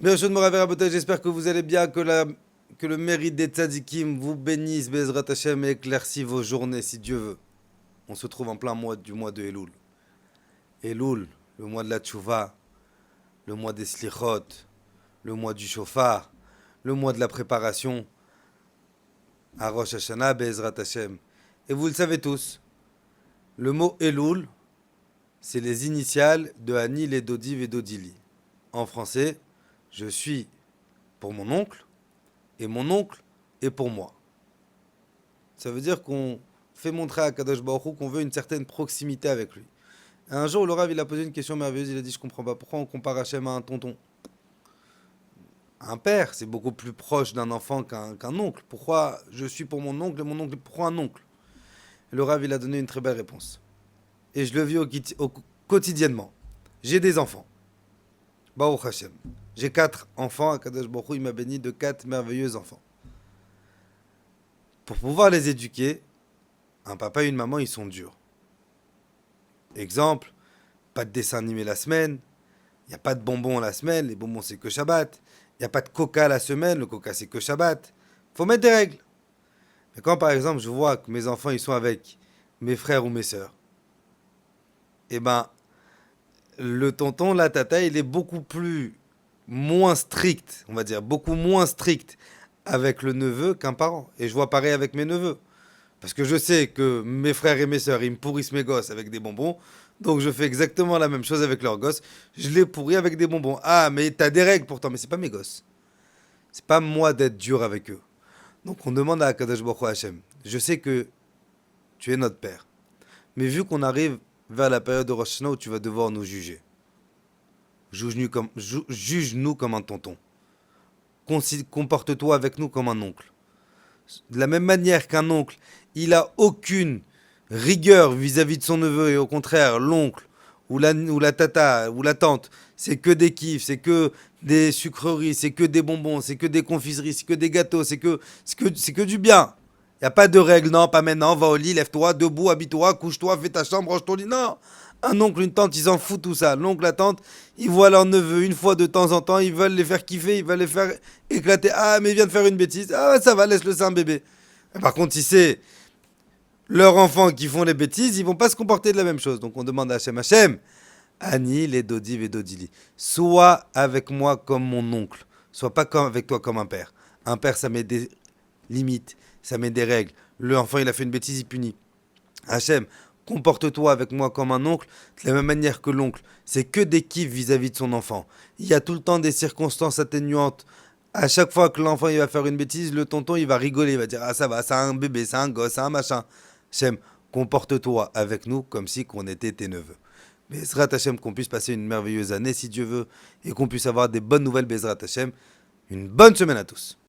Bershon Morav Rabotai, j'espère que vous allez bien, que le mérite des tzadikim vous bénisse, Bezrat Hashem, et éclaircit vos journées si Dieu veut. On se trouve en plein mois du mois de Elul. Elul, le mois de la Tchouva, le mois des Slichot, le mois du Shofar, le mois de la préparation à Rosh Hashanah, Bezrat Hashem. Et vous le savez tous, le mot Elul, c'est les initiales de Anil et Dodiv et Dodili. En français, je suis pour mon oncle et mon oncle est pour moi. Ça veut dire qu'on fait montrer à Kadosh Baruch Hu qu'on veut une certaine proximité avec lui. Et un jour, le Rav, il a posé une question merveilleuse. Il a dit, je comprends pas pourquoi on compare Hachem à un tonton. Un père, c'est beaucoup plus proche d'un enfant qu'un oncle. Pourquoi je suis pour mon oncle et mon oncle est pour un oncle? Et le Rav, il a donné une très belle réponse. Et je le vis quotidiennement. J'ai des enfants. Baruch Hashem. J'ai 4 enfants. Kadosh Baruch Hu, il m'a béni de 4 merveilleux enfants. Pour pouvoir les éduquer, un papa et une maman, ils sont durs. Exemple, pas de dessin animé la semaine, il n'y a pas de bonbons la semaine, les bonbons c'est que Shabbat, il n'y a pas de coca la semaine, le coca c'est que Shabbat. Faut mettre des règles. Mais quand par exemple je vois que mes enfants ils sont avec mes frères ou mes sœurs, eh ben le tonton, la tata, il est beaucoup moins strict, on va dire, beaucoup moins strict avec le neveu qu'un parent. Et je vois pareil avec mes neveux. Parce que je sais que mes frères et mes sœurs, ils me pourrissent mes gosses avec des bonbons. Donc je fais exactement la même chose avec leurs gosses. Je les pourris avec des bonbons. Ah, mais t'as des règles pourtant. Mais c'est pas mes gosses. C'est pas moi d'être dur avec eux. Donc on demande à Akadosh Baruch Hu Hashem. Je sais que tu es notre père. Mais vu qu'on arrive vers la période de Rosh Hashanah où tu vas devoir nous juger. Juge-nous comme un tonton. Comporte-toi avec nous comme un oncle. De la même manière qu'un oncle, il a aucune rigueur vis-à-vis de son neveu et au contraire, l'oncle ou la tata ou la tante, c'est que des kiffs, c'est que des sucreries, c'est que des bonbons, c'est que des confiseries, c'est que des gâteaux, c'est que du bien. Il n'y a pas de règles, non, pas maintenant, va au lit, lève-toi, debout, habille-toi, couche-toi, fais ta chambre, range ton lit. Non, un oncle, une tante, ils s'en foutent tout ça. L'oncle, la tante, ils voient leur neveu une fois de temps en temps, ils veulent les faire kiffer, ils veulent les faire éclater. Ah, mais il vient de faire une bêtise. Ah, ça va, laisse-le, c'est un bébé. Par contre, si c'est leurs enfants qui font les bêtises, ils vont pas se comporter de la même chose. Donc on demande à Hachem, Hachem, Ani, les Dodiv et Dodili, sois avec moi comme mon oncle, sois pas comme avec toi comme un père. Un père, ça met des limites, ça met des règles. L'enfant, il a fait une bêtise, il punit. Hachem, comporte-toi avec moi comme un oncle, de la même manière que l'oncle. C'est que des kiffs vis-à-vis de son enfant. Il y a tout le temps des circonstances atténuantes. À chaque fois que l'enfant il va faire une bêtise, le tonton il va rigoler, il va dire ah ça va, c'est un bébé, c'est un gosse, c'est un machin. Hachem, comporte-toi avec nous comme si qu'on était tes neveux. Bezrat Hachem, qu'on puisse passer une merveilleuse année si Dieu veut et qu'on puisse avoir des bonnes nouvelles Bezrat Hachem. Une bonne semaine à tous.